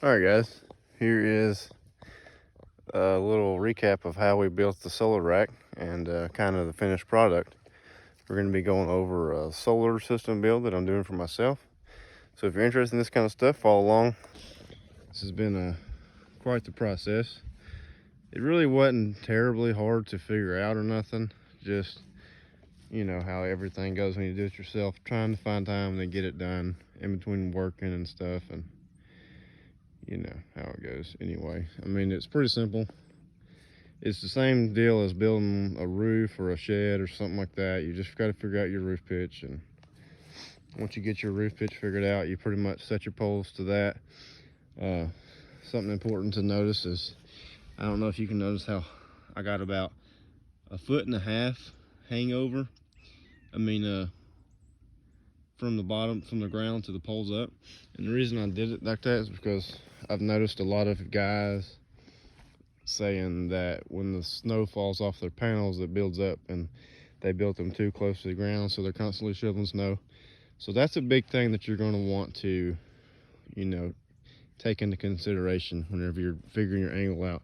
All right, guys, here is a little recap of how we built the solar rack and kind of the finished product. We're going to be going over a solar system build that I'm doing for myself. So if you're interested in this kind of stuff, follow along. This has been quite the process. It really wasn't terribly hard to figure out or nothing. Just, you know, how everything goes when you do it yourself. Trying to find time to get it done in between working and stuff, and you know how it goes. Anyway, I mean, it's pretty simple. It's the same deal as building a roof or a shed or something like that. You just got to figure out your roof pitch, and once you get your roof pitch figured out, you pretty much set your poles to that. Something important to notice is, I don't know if you can notice how I got about 1.5 feet hangover. I mean, from the bottom, from the ground to the poles up. And the reason I did it like that is because I've noticed a lot of guys saying that when the snow falls off their panels, it builds up, and they built them too close to the ground, so they're constantly shoveling snow. So that's a big thing that you're going to want to, you know, take into consideration whenever you're figuring your angle out.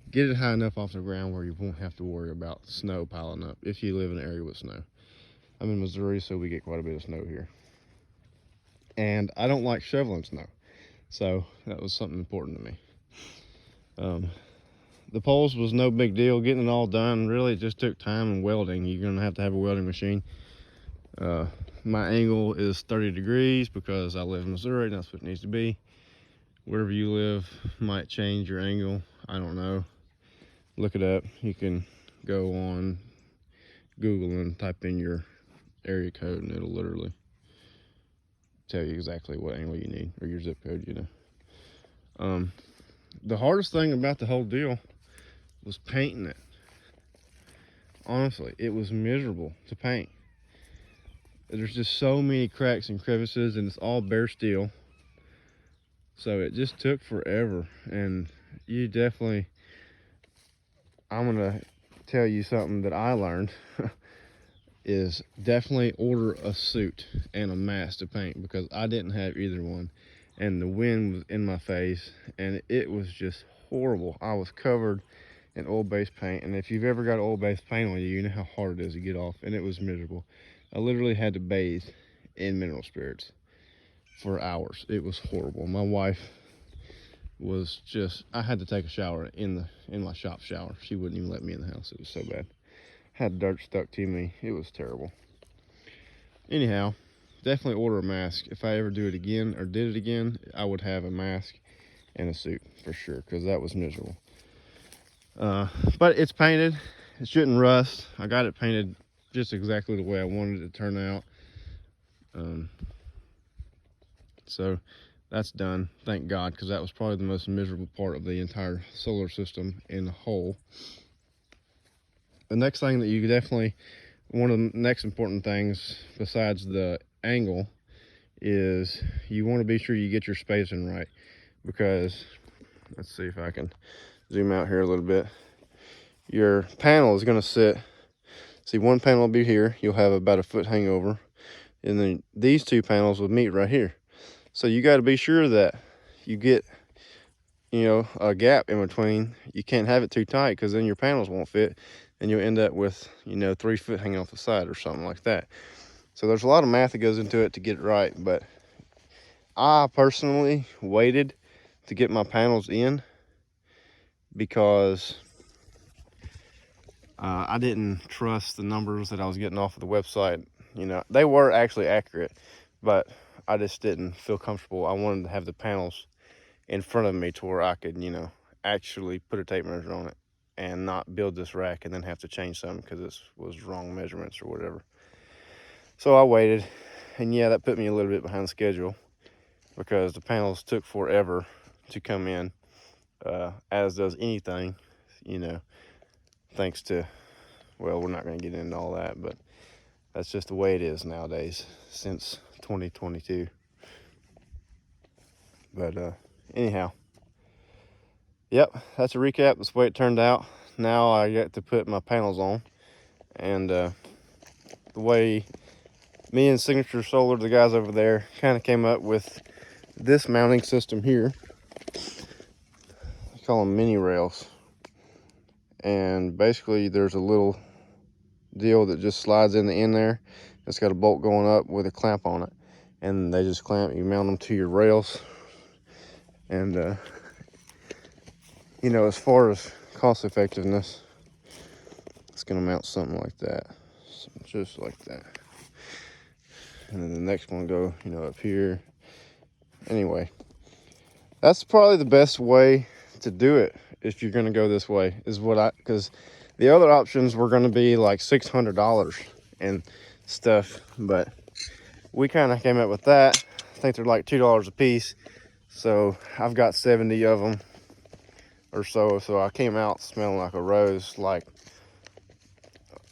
Get it high enough off the ground where you won't have to worry about snow piling up if you live in an area with snow. I'm in Missouri, so we get quite a bit of snow here. And I don't like shoveling snow, so that was something important to me. The poles was no big deal. Getting it all done, really, it just took time and welding. You're gonna have to have a welding machine. My angle is 30 degrees because I live in Missouri, and that's what it needs to be. Wherever you live might change your angle. I don't know. Look it up. You can go on Google and type in your area code, and it'll literally tell you exactly what angle you need, or your zip code, you know. The hardest thing about the whole deal was painting it. Honestly, it was miserable to paint. There's just so many cracks and crevices, and it's all bare steel, so it just took forever. And you definitely, I'm gonna tell you something that I learned is definitely order a suit and a mask to paint, because I didn't have either one, and the wind was in my face, and it was just horrible. I was covered in oil-based paint, and if you've ever got oil-based paint on you, you know how hard it is to get off, and it was miserable. I literally had to bathe in mineral spirits for hours. It was horrible. My wife was just, I had to take a shower in my shop shower. She wouldn't even let me in the house. It was so bad. Had dirt stuck to me. It was terrible. Anyhow, definitely order a mask. If I ever do it again or did it again, I would have a mask and a suit for sure, because that was miserable. But it's painted. It shouldn't rust. I got it painted just exactly the way I wanted it to turn out. So that's done, thank God, because that was probably the most miserable part of the entire solar system in the whole. The next thing that you definitely, one of the next important things besides the angle, is you want to be sure you get your spacing right, because let's see if I can zoom out here a little bit. Your panel is going to sit, see, one panel will be here, you'll have about 1 foot hangover, and then these two panels will meet right here. So you got to be sure that you get, you know, a gap in between. You can't have it too tight, because then your panels won't fit, and you'll end up with, you know, 3 foot hanging off the side or something like that. So there's a lot of math that goes into it to get it right, but I personally waited to get my panels in because I didn't trust the numbers that I was getting off of the website. You know, they were actually accurate, but I just didn't feel comfortable. I wanted to have the panels in front of me to where I could, you know, actually put a tape measure on it and not build this rack and then have to change something because it was wrong measurements or whatever. So I waited, and yeah, that put me a little bit behind schedule because the panels took forever to come in, as does anything, you know, thanks to, well, we're not going to get into all that, but that's just the way it is nowadays since 2022. But anyhow, yep, that's a recap. That's the way it turned out. Now I get to put my panels on, and the way me and Signature Solar, the guys over there, kind of came up with this mounting system here. call them mini rails. And basically there's a little deal that just slides in the end there. It's got a bolt going up with a clamp on it, and they just clamp. You mount them to your rails. And you know, as far as cost effectiveness, it's gonna mount something like that, just like that. And then the next one go, you know, up here. Anyway, that's probably the best way to do it if you're gonna go this way, is what because the other options were gonna be like $600 and stuff, but we kind of came up with that. I think they're like $2 a piece, so I've got 70 of them or so. So I came out smelling like a rose, like,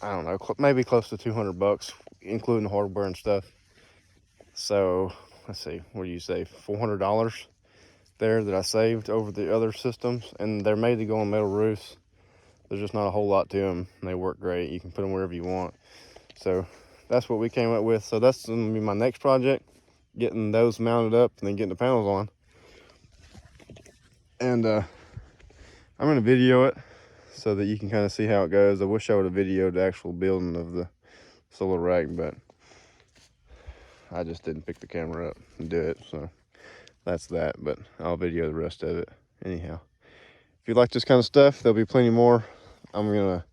I don't know, maybe close to 200 bucks, including the hardware and stuff. So let's see, what do you say, $400 there that I saved over the other systems. And they're made to go on metal roofs. There's just not a whole lot to them. They work great. You can put them wherever you want. So that's what we came up with. So that's gonna be my next project, getting those mounted up and then getting the panels on. And I'm gonna video it so that you can kind of see how it goes. I wish I would have videoed the actual building of the solar rack, but I just didn't pick the camera up and do it. So that's that, but I'll video the rest of it anyhow. If you like this kind of stuff, there'll be plenty more. I'm gonna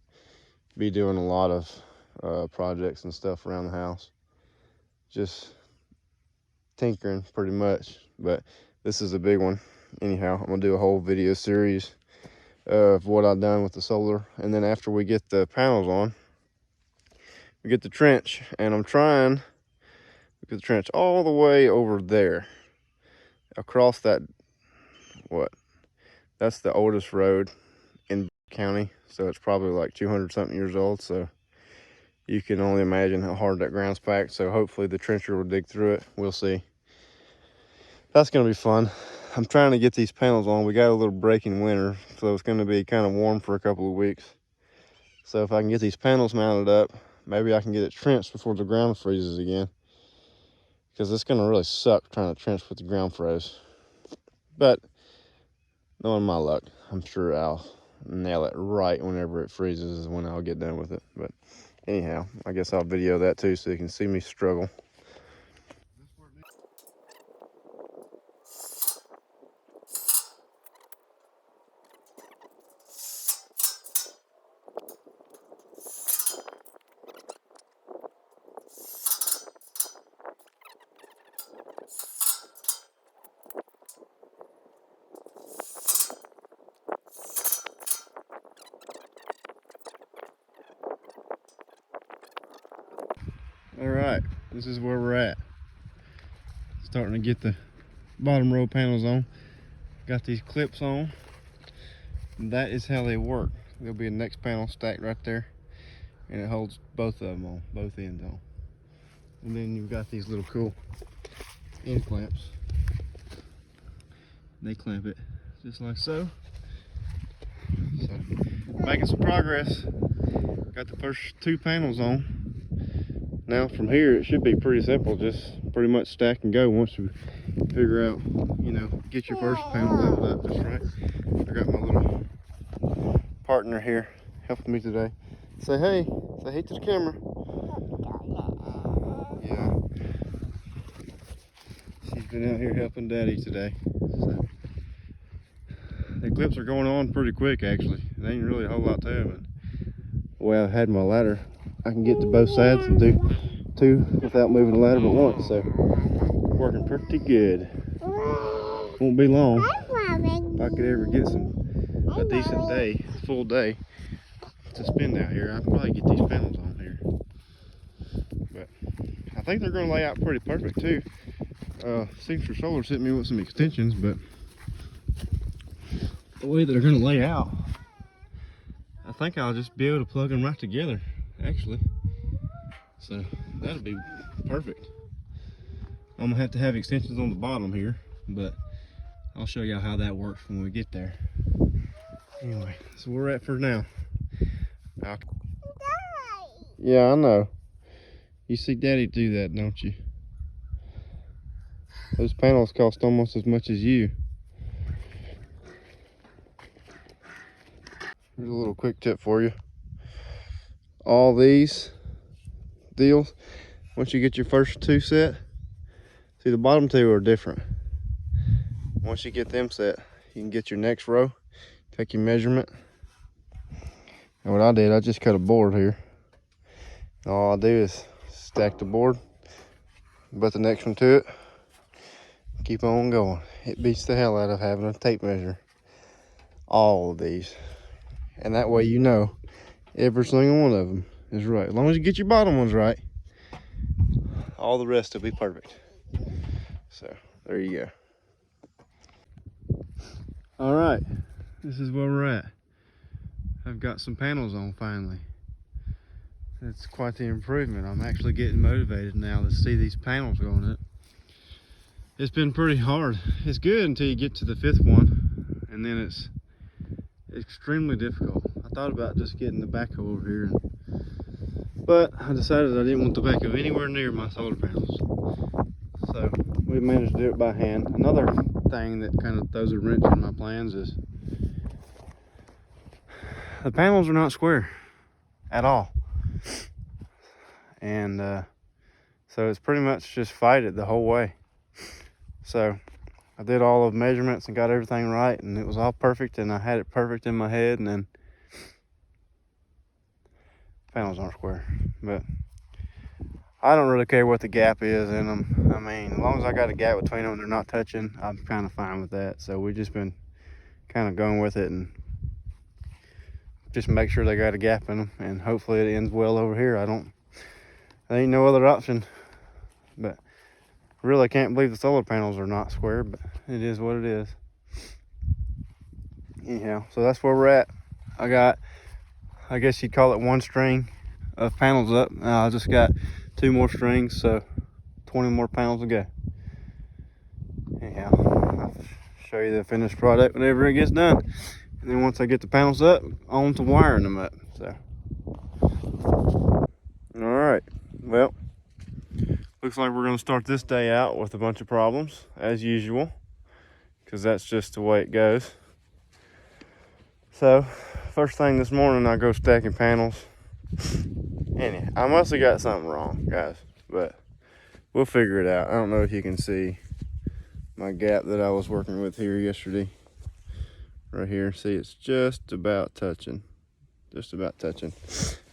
be doing a lot of projects and stuff around the house, just tinkering pretty much, but this is a big one. Anyhow, I'm gonna do a whole video series of what I've done with the solar, and then after we get the panels on, we get the trench, and I'm trying to get the trench all the way over there, across that, that's the oldest road in county, so it's probably like 200 something years old. So you can only imagine how hard that ground's packed. So hopefully the trencher will dig through it. We'll see. That's gonna be fun. I'm trying to get these panels on. We got a little break in winter, so it's gonna be kind of warm for a couple of weeks. So if I can get these panels mounted up, maybe I can get it trenched before the ground freezes again, because it's gonna really suck trying to trench with the ground froze. But knowing my luck, I'm sure I'll nail it right whenever it freezes is when I'll get done with it. But anyhow, I guess I'll video that too so you can see me struggle. All right, this is where we're at. Starting to get the bottom row panels on. Got these clips on. And that is how they work. There'll be a next panel stacked right there, and it holds both of them on, both ends on. And then you've got these little cool end clamps. They clamp it just like so. So, making some progress. Got the first two panels on. Now from here, it should be pretty simple. Just pretty much stack and go once you figure out, you know, get your first panel leveled up just right. I got my little partner here helping me today. Say hey to the camera. Yeah. She's been out here helping Daddy today. So, the clips are going on pretty quick actually. There ain't really a whole lot to them. And the way I've had my ladder, I can get to both sides and do two without moving the ladder but once, so working pretty good. Won't be long. If I could ever get a decent day, full day to spend out here, I'd probably get these panels on here. But I think they're going to lay out pretty perfect too. Signature Solar sent me with some extensions, but the way that they're going to lay out, I think I'll just be able to plug them right together actually. So that'll be perfect. I'm gonna have to have extensions on the bottom here, but I'll show y'all how that works when we get there. Anyway, so we're at for now. Yeah, I know. You see Daddy do that, don't you? Those panels cost almost as much as you. Here's a little quick tip for you. All these deals, once you get your first two set, see the bottom two are different. Once you get them set, you can get your next row, take your measurement. And what I did, I just cut a board here. And all I do is stack the board, butt the next one to it, keep on going. It beats the hell out of having a tape measure all of these. And that way you know every single one of them is right. As long as you get your bottom ones right, all the rest will be perfect. So there you go. All right, this is where we're at. I've got some panels on finally. It's quite the improvement. I'm actually getting motivated now to see these panels going up. It's been pretty hard. It's good until you get to the fifth one, and then it's extremely difficult. I thought about just getting the backhoe over here, but I decided I didn't want the backhoe anywhere near my solar panels. So we managed to do it by hand. Another thing that kind of throws a wrench in my plans is the panels are not square at all. And so it's pretty much just fight it the whole way. So I did all of measurements and got everything right, and it was all perfect, and I had it perfect in my head, and then panels aren't square. But I don't really care what the gap is in them. I mean, as long as I got a gap between them and they're not touching, I'm kind of fine with that. So we've just been kind of going with it and just make sure they got a gap in them, and hopefully it ends well over here. There ain't no other option. But really can't believe the solar panels are not square, but it is what it is. Anyhow, so that's where we're at. I got, I guess you'd call it one string of panels up. I just got 2 more strings, so 20 more panels to go. Anyhow, I'll show you the finished product whenever it gets done. And then once I get the panels up, on to wiring them up. So, all right, well, looks like we're gonna start this day out with a bunch of problems, as usual, because that's just the way it goes. So, first thing this morning, I go stacking panels. Anyhow, I must have got something wrong, guys, but we'll figure it out. I don't know if you can see my gap that I was working with here yesterday. Right here, see, it's just about touching. Just about touching.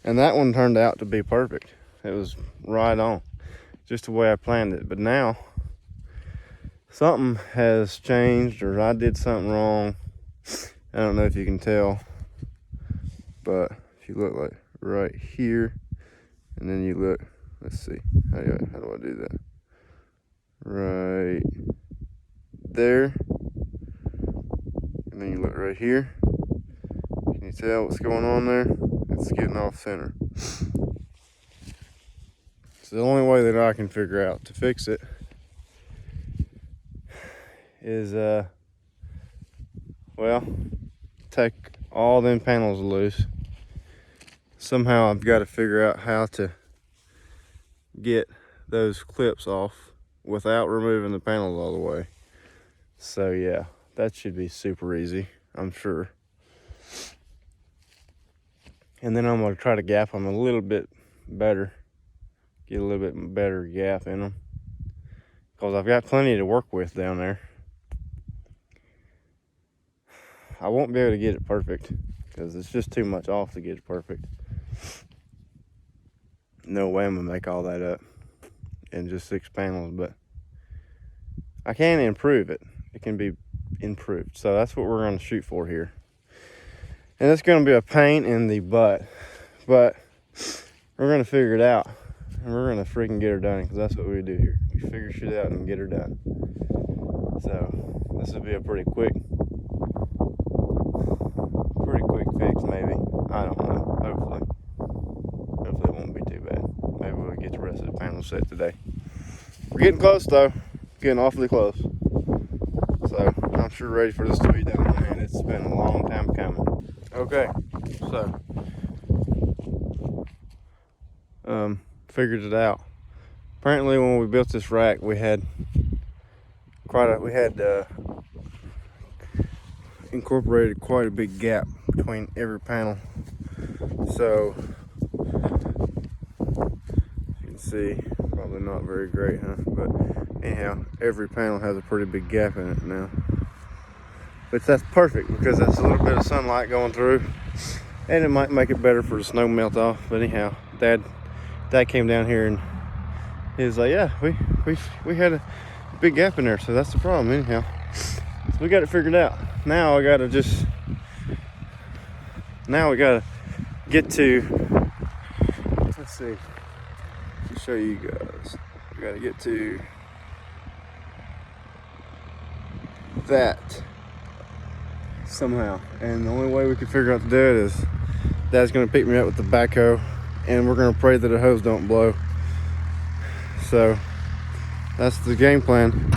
And that one turned out to be perfect. It was right on, just the way I planned it. But now, something has changed, or I did something wrong. I don't know if you can tell, but if you look like right here, and then you look, let's see, how do I do that? Right there, and then you look right here. Can you tell what's going on there? It's getting off center. So the only way that I can figure out to fix it is, well, take all them panels loose. Somehow I've got to figure out how to get those clips off without removing the panels all the way. So yeah, that should be super easy, I'm sure. And then I'm going to try to gap them a little bit better, get a little bit better gap in them, because I've got plenty to work with down there. I won't be able to get it perfect because it's just too much off to get it perfect. No way I'm gonna make all that up in just 6 panels, but I can improve it. It can be improved. So that's what we're gonna shoot for here. And it's gonna be a pain in the butt, but we're gonna figure it out. And we're gonna freaking get her done, because that's what we do here. We figure shit out and get her done. So this will be a pretty quick fix, maybe. I don't know. Hopefully it won't be too bad. Maybe we'll get the rest of the panel set today. We're getting close though. Getting awfully close. So I'm sure ready for this to be done, man. It's been a long time coming. Okay, so figured it out. Apparently when we built this rack, we had incorporated quite a big gap between every panel. So you can see, probably not very great, huh? But anyhow, every panel has a pretty big gap in it now. But that's perfect because that's a little bit of sunlight going through, and it might make it better for the snow melt off. But anyhow, Dad came down here and he was like, yeah, we had a big gap in there, so that's the problem. Anyhow, so we got it figured out. Now we gotta get to, let's see, let me show you guys. We gotta get to that somehow, and the only way we can figure out to do it is Dad's gonna pick me up with the backhoe, and we're gonna pray that the hose don't blow. So that's the game plan.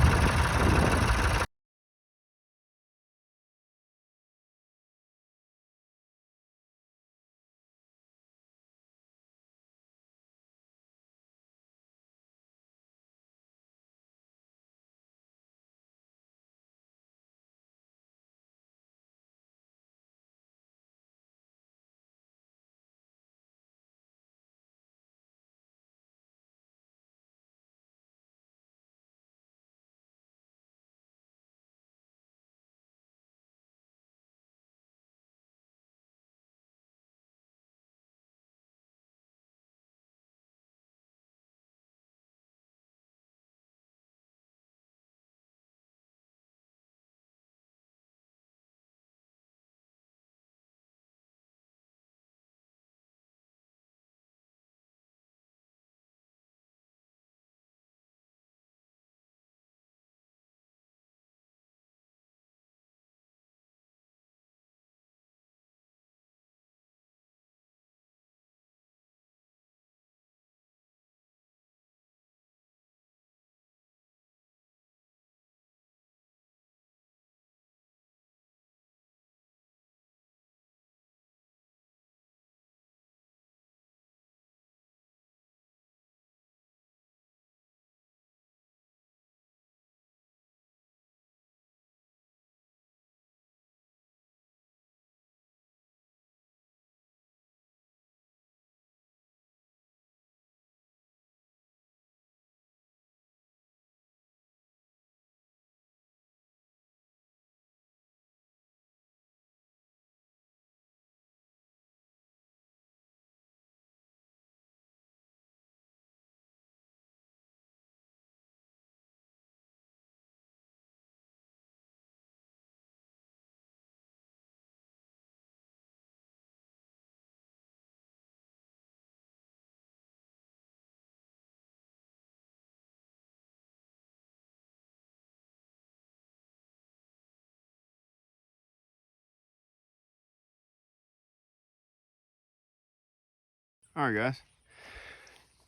All right, guys.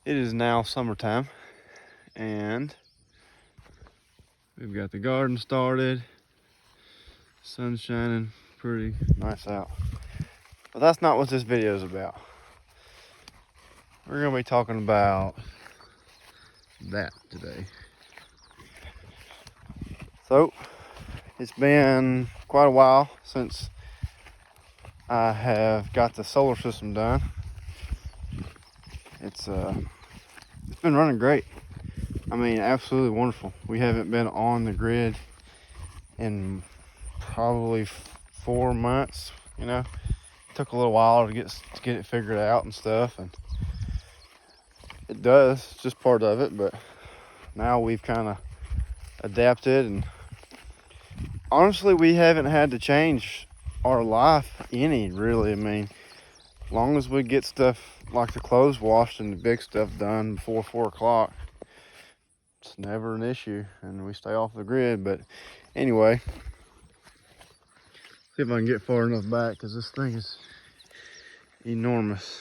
It is now summertime, and we've got the garden started. Sun's shining pretty nice out. But that's not what this video is about. We're gonna be talking about that today. So, it's been quite a while since I have got the solar system done. It's been running great. I mean, absolutely wonderful. We haven't been on the grid in probably 4 months. You know, it took a little while to get it figured out and stuff, and it does. It's just part of it. But now we've kind of adapted, and honestly, we haven't had to change our life any, really. I mean, as long as we get stuff like the clothes washed and the big stuff done before 4 o'clock, it's never an issue, and we stay off the grid. But anyway, see if I can get far enough back, because this thing is enormous,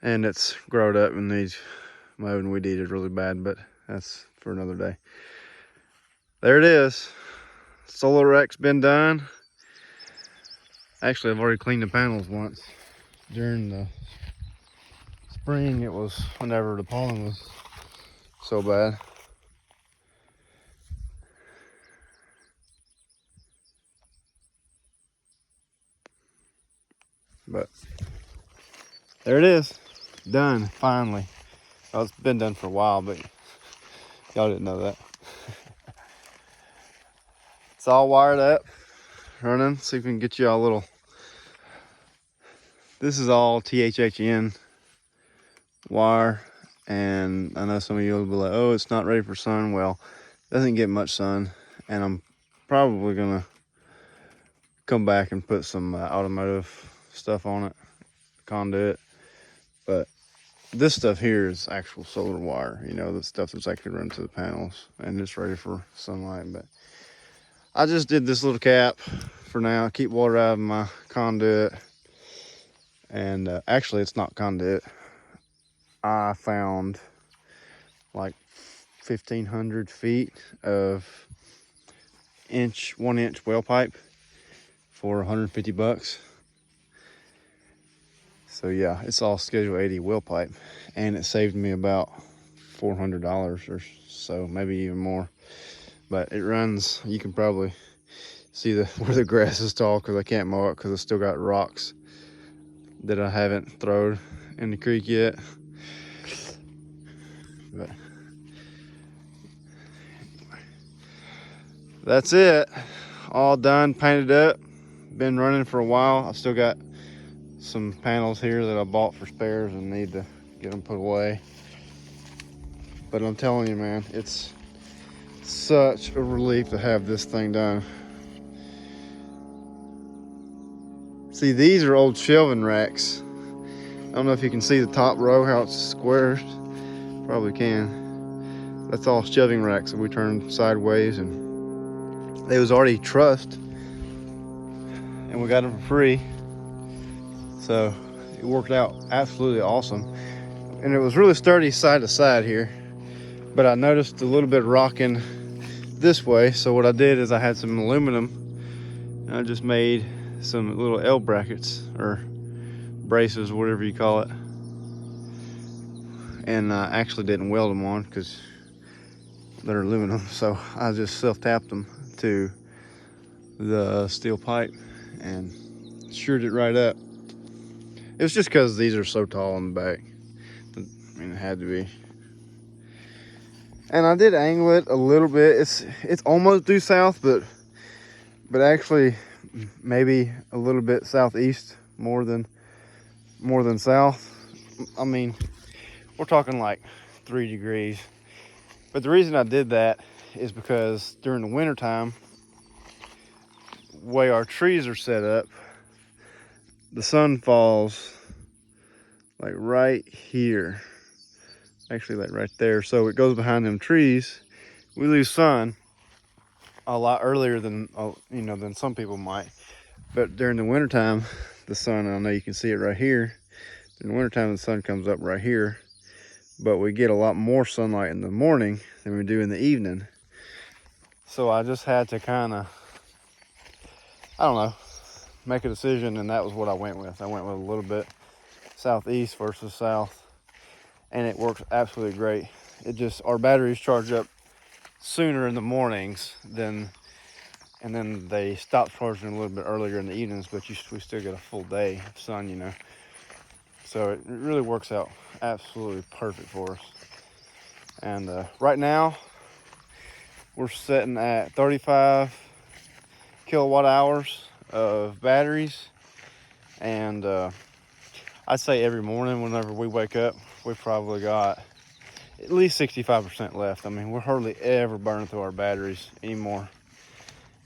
and it's grown up and needs mowing. We need it really bad, but that's for another day. There it is. Solar rack's been done. Actually, I've already cleaned the panels once during the spring. It was whenever the pollen was so bad. But there it is, done finally. Well, it's been done for a while, but y'all didn't know that. It's all wired up, running. See if we can get you all a little. This is all THHN wire, and I know some of you will be like, oh, it's not ready for sun. Well, it doesn't get much sun, and I'm probably gonna come back and put some automotive stuff on it, conduit. But this stuff here is actual solar wire, you know, the stuff that's actually run to the panels, and it's ready for sunlight. But I just did this little cap for now, keep water out of my conduit. And actually, it's not conduit. I found like 1,500 feet of 1-inch well pipe for 150 bucks. So yeah, it's all Schedule 80 well pipe, and it saved me about $400 or so, maybe even more. But it runs, you can probably see where the grass is tall because I can't mow it because I still got rocks that I haven't thrown in the creek yet. But that's it, all done, painted up, been running for a while. I still got some panels here that I bought for spares and need to get them put away. But I'm telling you, man, it's such a relief to have this thing done. See, these are old shelving racks. I don't know if you can see the top row, how it's squared. Probably can. That's all shelving racks that we turned sideways, and they was already trussed, and we got them for free. So it worked out absolutely awesome. And it was really sturdy side to side here, but I noticed a little bit of rocking this way. So what I did is I had some aluminum, and I just made some little L brackets or braces, whatever you call it. And I actually didn't weld them on because they're aluminum. So I just self-tapped them to the steel pipe and shored it right up. It was just because these are so tall on the back. I mean, it had to be. And I did angle it a little bit. It's almost due south, but actually maybe a little bit southeast more than south. I mean, we're talking like 3 degrees. But the reason I did that is because during the winter time, the way our trees are set up, the sun falls like right here, actually like right there. So it goes behind them trees. We lose sun a lot earlier than than some people might. But during the wintertime, the sun, I know you can see it right here. In the wintertime, the sun comes up right here, but we get a lot more sunlight in the morning than we do in the evening. So I just had to kind of, I don't know, make a decision, and that was what I went with. I went with a little bit southeast versus south, and it works absolutely great. It just, our batteries charge up sooner in the mornings and then they stop charging a little bit earlier in the evenings, but we still get a full day of sun, you know. So it really works out absolutely perfect for us. And right now, we're sitting at 35 kilowatt hours of batteries. And I'd say every morning whenever we wake up, we probably got at least 65% left. I mean, we're hardly ever burning through our batteries anymore.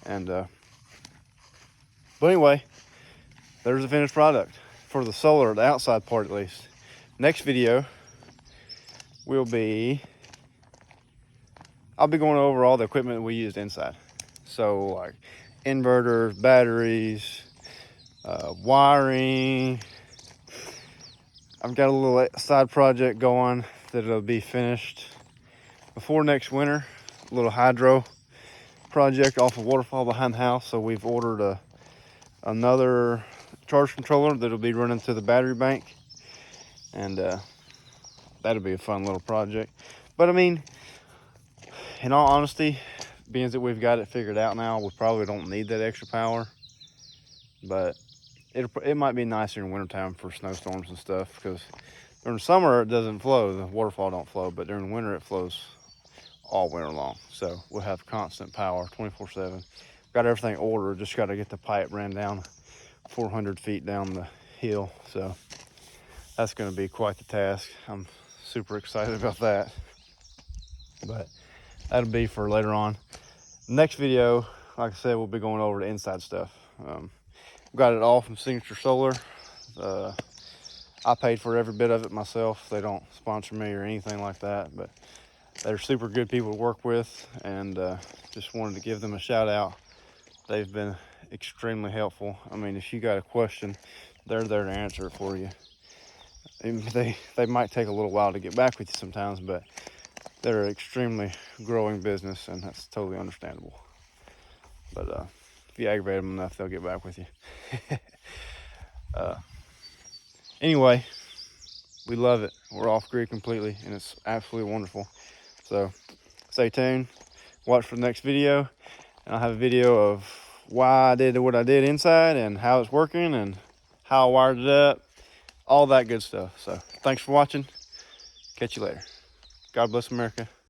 And but anyway, there's the finished product for the solar, the outside part at least. Next video will be, I'll be going over all the equipment that we used inside. So like inverters, batteries, wiring. I've got a little side project going that'll be finished before next winter. A little hydro project off a waterfall behind the house. So we've ordered another charge controller that'll be running to the battery bank, and that'll be a fun little project. But I mean, in all honesty, being that we've got it figured out now, we probably don't need that extra power. But it might be nicer in wintertime for snowstorms and stuff, because during summer it doesn't flow, the waterfall don't flow, but during winter it flows all winter long. So we'll have constant power 24/7. Got everything ordered, just got to get the pipe ran down 400 feet down the hill. So that's going to be quite the task. I'm super excited about that, but that'll be for later on. Next video, like I said, we'll be going over the inside stuff. Got it all from Signature Solar. I paid for every bit of it myself. They don't sponsor me or anything like that, but they're super good people to work with, and just wanted to give them a shout out. They've been extremely helpful. I mean, if you got a question, they're there to answer it for you. And they might take a little while to get back with you sometimes, but they're an extremely growing business, and that's totally understandable. But if you aggravate them enough, they'll get back with you. Anyway, we love it. We're off grid completely, and it's absolutely wonderful. So stay tuned, watch for the next video, and I'll have a video of why I did what I did inside and how it's working and how I wired it up, all that good stuff. So thanks for watching. Catch you later. God bless America.